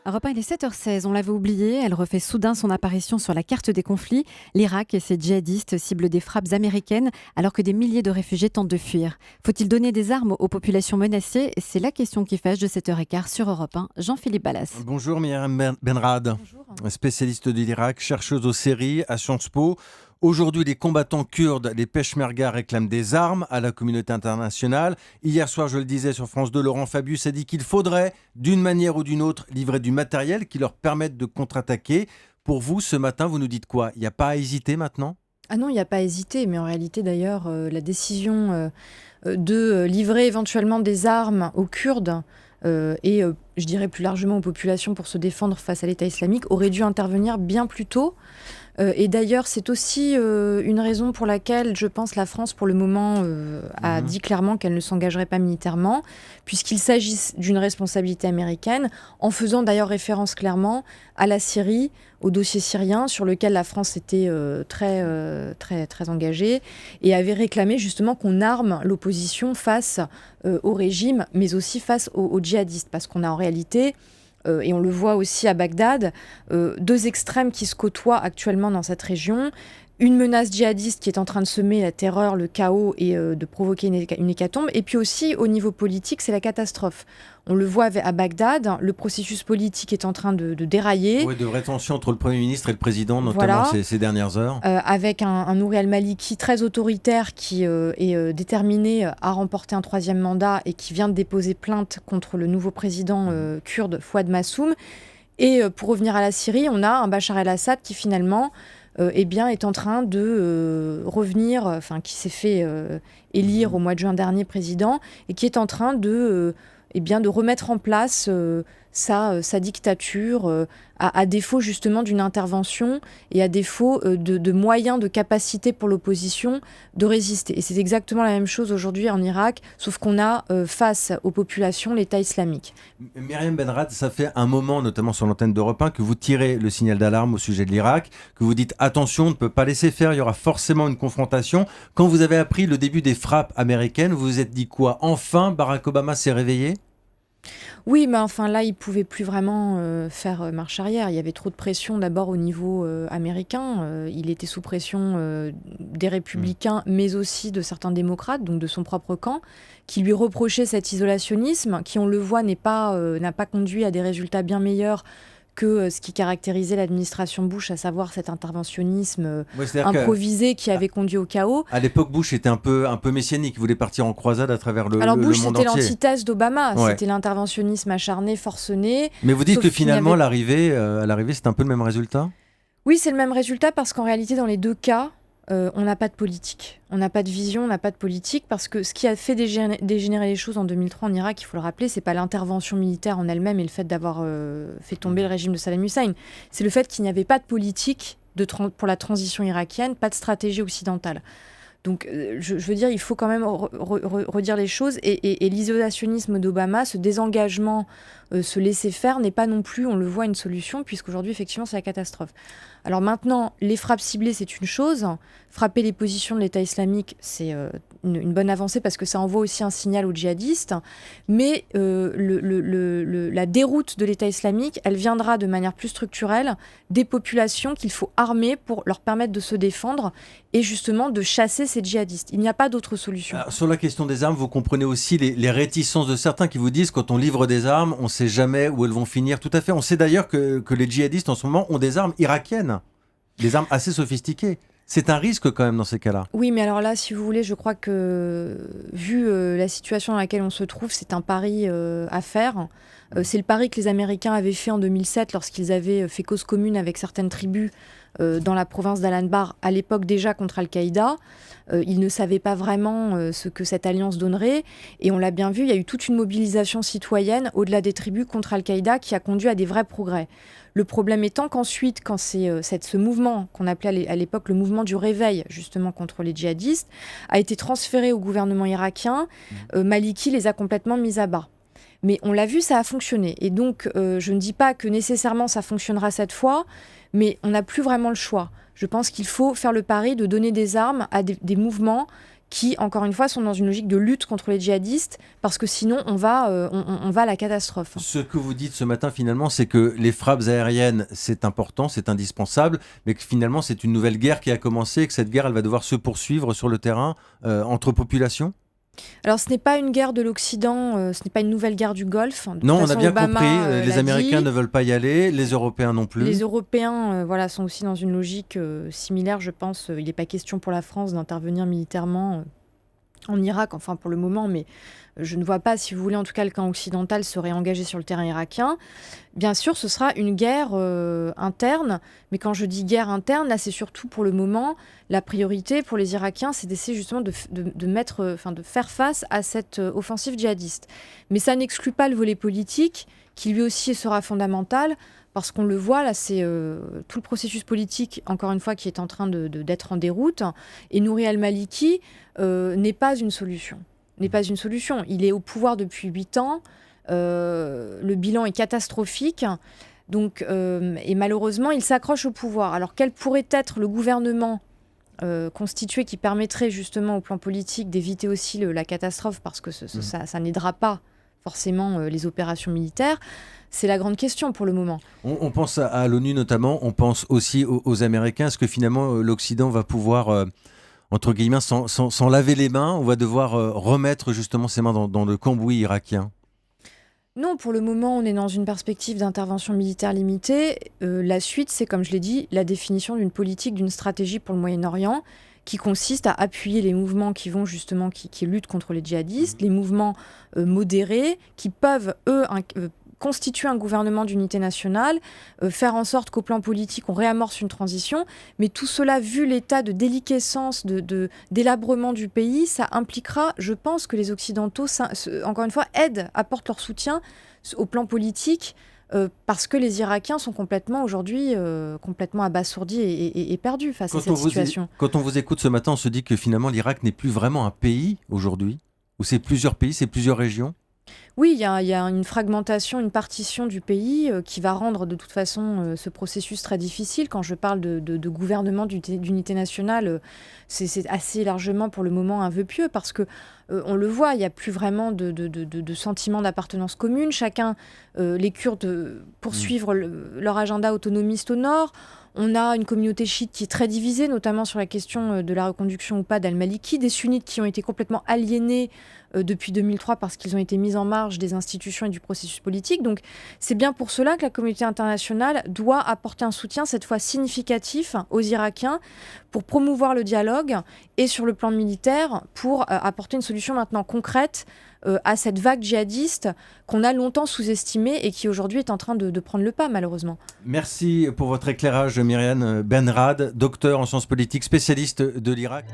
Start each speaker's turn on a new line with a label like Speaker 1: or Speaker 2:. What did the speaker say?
Speaker 1: Europe 1, il est 7h16, on l'avait oublié, elle refait soudain son apparition sur la carte des conflits. L'Irak et ses djihadistes ciblent des frappes américaines alors que des milliers de réfugiés tentent de fuir. Faut-il donner des armes aux populations menacées? C'est la question qui fâche de 7h15 sur Europe 1. Jean-Philippe Ballas.
Speaker 2: Bonjour Myriam Benrad,
Speaker 1: Bonjour.
Speaker 2: spécialiste de l'Irak, chercheuse aux séries à Sciences Po. Aujourd'hui, les combattants kurdes, les Peshmerga, réclament des armes à la communauté internationale. Hier soir, je le disais sur France 2, Laurent Fabius a dit qu'il faudrait, d'une manière ou d'une autre, livrer du matériel qui leur permette de contre-attaquer. Pour vous, ce matin, vous nous dites quoi? Il n'y a pas à hésiter maintenant?
Speaker 3: Ah non, il n'y a pas à hésiter, mais en réalité d'ailleurs, la décision de livrer éventuellement des armes aux Kurdes et je dirais plus largement aux populations pour se défendre face à l'État islamique aurait dû intervenir bien plus tôt. Et d'ailleurs, c'est aussi une raison pour laquelle, je pense, la France, pour le moment, a dit clairement qu'elle ne s'engagerait pas militairement, puisqu'il s'agit d'une responsabilité américaine, en faisant d'ailleurs référence clairement à la Syrie, au dossier syrien, sur lequel la France était très engagée, et avait réclamé justement qu'on arme l'opposition face au régime, mais aussi face aux djihadistes, parce qu'on a en réalité... et on le voit aussi à Bagdad, deux extrêmes qui se côtoient actuellement dans cette région. Une menace djihadiste qui est en train de semer la terreur, le chaos et de provoquer une hécatombe. Et puis aussi, au niveau politique, c'est la catastrophe. On le voit à Bagdad, le processus politique est en train de dérailler.
Speaker 2: Oui, de vraies tensions entre le Premier ministre et le Président, notamment ces dernières heures.
Speaker 3: Avec un Nouri al-Maliki très autoritaire qui est déterminé à remporter un troisième mandat et qui vient de déposer plainte contre le nouveau président kurde Fouad Massoum. Et pour revenir à la Syrie, on a un Bachar el-Assad qui finalement... est en train de revenir, qui s'est fait élire au mois de juin dernier président, et qui est en train de remettre en place sa dictature, à défaut justement d'une intervention et à défaut de moyens, de capacité pour l'opposition de résister. Et c'est exactement la même chose aujourd'hui en Irak, sauf qu'on a face aux populations l'État islamique.
Speaker 2: Myriam Benrad, ça fait un moment, notamment sur l'antenne d'Europe 1, que vous tirez le signal d'alarme au sujet de l'Irak, que vous dites attention, on ne peut pas laisser faire, il y aura forcément une confrontation. Quand vous avez appris le début des frappes américaines, vous vous êtes dit quoi? Enfin, Barack Obama s'est réveillé?
Speaker 3: Oui, mais enfin là, il ne pouvait plus vraiment faire marche arrière. Il y avait trop de pression d'abord au niveau américain. Il était sous pression des républicains, mais aussi de certains démocrates, donc de son propre camp, qui lui reprochaient cet isolationnisme, qui, on le voit, n'a pas conduit à des résultats bien meilleurs que ce qui caractérisait l'administration Bush, à savoir cet interventionnisme improvisé qui avait conduit au chaos.
Speaker 2: À l'époque, Bush était un peu messianique, il voulait partir en croisade à travers le monde entier.
Speaker 3: Alors Bush, c'était l'antithèse d'Obama, c'était l'interventionnisme acharné, forcené.
Speaker 2: Mais vous dites que finalement, à l'arrivée, c'est un peu le même résultat?
Speaker 3: Oui, c'est le même résultat parce qu'en réalité, dans les deux cas, on n'a pas de politique. On n'a pas de vision, on n'a pas de politique, parce que ce qui a fait dégénérer les choses en 2003 en Irak, il faut le rappeler, c'est pas l'intervention militaire en elle-même et le fait d'avoir fait tomber le régime de Saddam Hussein. C'est le fait qu'il n'y avait pas de politique pour la transition irakienne, pas de stratégie occidentale. Donc, je veux dire, il faut quand même redire les choses. Et l'isolationnisme d'Obama, ce désengagement, ce laisser-faire, n'est pas non plus, on le voit, une solution, puisqu'aujourd'hui, effectivement, c'est la catastrophe. Alors maintenant, les frappes ciblées, c'est une chose. Frapper les positions de l'État islamique, c'est une bonne avancée, parce que ça envoie aussi un signal aux djihadistes. Mais la déroute de l'État islamique, elle viendra de manière plus structurelle des populations qu'il faut armer pour leur permettre de se défendre et justement de chasser ces djihadistes. Il n'y a pas d'autre solution.
Speaker 2: Alors, sur la question des armes, vous comprenez aussi les réticences de certains qui vous disent quand on livre des armes, on ne sait jamais où elles vont finir. Tout à fait. On sait d'ailleurs que les djihadistes en ce moment ont des armes irakiennes, des armes assez sophistiquées. C'est un risque quand même dans ces cas-là.
Speaker 3: Oui, mais alors là, si vous voulez, je crois que vu la situation dans laquelle on se trouve, c'est un pari à faire. C'est le pari que les Américains avaient fait en 2007 lorsqu'ils avaient fait cause commune avec certaines tribus dans la province d'Al-Anbar, à l'époque déjà contre Al-Qaïda. Ils ne savaient pas vraiment ce que cette alliance donnerait. Et on l'a bien vu, il y a eu toute une mobilisation citoyenne au-delà des tribus contre Al-Qaïda qui a conduit à des vrais progrès. Le problème étant qu'ensuite, quand c'est ce mouvement qu'on appelait à l'époque le mouvement du réveil, justement contre les djihadistes, a été transféré au gouvernement irakien, Maliki les a complètement mis à bas. Mais on l'a vu, ça a fonctionné. Et donc, je ne dis pas que nécessairement ça fonctionnera cette fois, mais on n'a plus vraiment le choix. Je pense qu'il faut faire le pari de donner des armes à des mouvements qui, encore une fois, sont dans une logique de lutte contre les djihadistes, parce que sinon, on va à la catastrophe.
Speaker 2: Ce que vous dites ce matin, finalement, c'est que les frappes aériennes, c'est important, c'est indispensable, mais que finalement, c'est une nouvelle guerre qui a commencé et que cette guerre, elle va devoir se poursuivre sur le terrain entre populations.
Speaker 3: Alors, ce n'est pas une guerre de l'Occident, ce n'est pas une nouvelle guerre du Golfe. De
Speaker 2: Non,
Speaker 3: toute
Speaker 2: on a
Speaker 3: façon,
Speaker 2: bien
Speaker 3: Obama,
Speaker 2: compris, les
Speaker 3: l'a
Speaker 2: Américains
Speaker 3: dit.
Speaker 2: ne veulent pas y aller, les Européens non plus.
Speaker 3: Les Européens sont aussi dans une logique similaire, je pense. Il n'est pas question pour la France d'intervenir militairement en Irak, enfin pour le moment, mais je ne vois pas, si vous voulez, en tout cas le camp occidental serait engagé sur le terrain irakien. Bien sûr, ce sera une guerre interne, mais quand je dis guerre interne, là c'est surtout pour le moment, la priorité pour les Irakiens, c'est d'essayer justement de faire face à cette offensive djihadiste. Mais ça n'exclut pas le volet politique, qui lui aussi sera fondamental, parce qu'on le voit, là, c'est tout le processus politique, encore une fois, qui est en train d'être en déroute. Et Nouri al-Maliki n'est pas une solution. Il est au pouvoir depuis 8 ans. Le bilan est catastrophique. Donc, et malheureusement, il s'accroche au pouvoir. Alors, quel pourrait être le gouvernement constitué qui permettrait justement au plan politique d'éviter aussi la catastrophe, parce que ça n'aidera pas forcément les opérations militaires. C'est la grande question pour le moment.
Speaker 2: On pense à l'ONU notamment, on pense aussi aux Américains. Est-ce que finalement l'Occident va pouvoir, entre guillemets, s'en laver les mains, ou va devoir remettre justement ses mains dans le cambouis irakien ?
Speaker 3: Non, pour le moment, on est dans une perspective d'intervention militaire limitée. La suite, c'est, comme je l'ai dit, la définition d'une politique, d'une stratégie pour le Moyen-Orient, qui consiste à appuyer les mouvements qui luttent contre les djihadistes, les mouvements modérés, qui peuvent, eux, constituer un gouvernement d'unité nationale, faire en sorte qu'au plan politique, on réamorce une transition. Mais tout cela, vu l'état de déliquescence, délabrement du pays, ça impliquera, je pense, que les Occidentaux, encore une fois, apportent leur soutien au plan politique, parce que les Irakiens sont aujourd'hui complètement abasourdis et perdus face à cette situation.
Speaker 2: Quand on vous écoute ce matin, on se dit que finalement l'Irak n'est plus vraiment un pays aujourd'hui, ou c'est plusieurs pays, c'est plusieurs régions.
Speaker 3: Oui, il y a une fragmentation, une partition du pays qui va rendre de toute façon ce processus très difficile. Quand je parle de gouvernement d'unité nationale, c'est assez largement pour le moment un vœu pieux, parce que on le voit, il n'y a plus vraiment de sentiment d'appartenance commune. Chacun, les Kurdes poursuivent leur agenda autonomiste au nord. On a une communauté chiite qui est très divisée, notamment sur la question de la reconduction ou pas d'al-Maliki, des sunnites qui ont été complètement aliénés depuis 2003 parce qu'ils ont été mis en marge des institutions et du processus politique. Donc c'est bien pour cela que la communauté internationale doit apporter un soutien, cette fois significatif, aux Irakiens pour promouvoir le dialogue, et sur le plan militaire pour apporter une solution maintenant concrète à cette vague djihadiste qu'on a longtemps sous-estimée et qui aujourd'hui est en train de prendre le pas, malheureusement.
Speaker 2: Merci pour votre éclairage, Myriam Benrad, docteur en sciences politiques, spécialiste de l'Irak.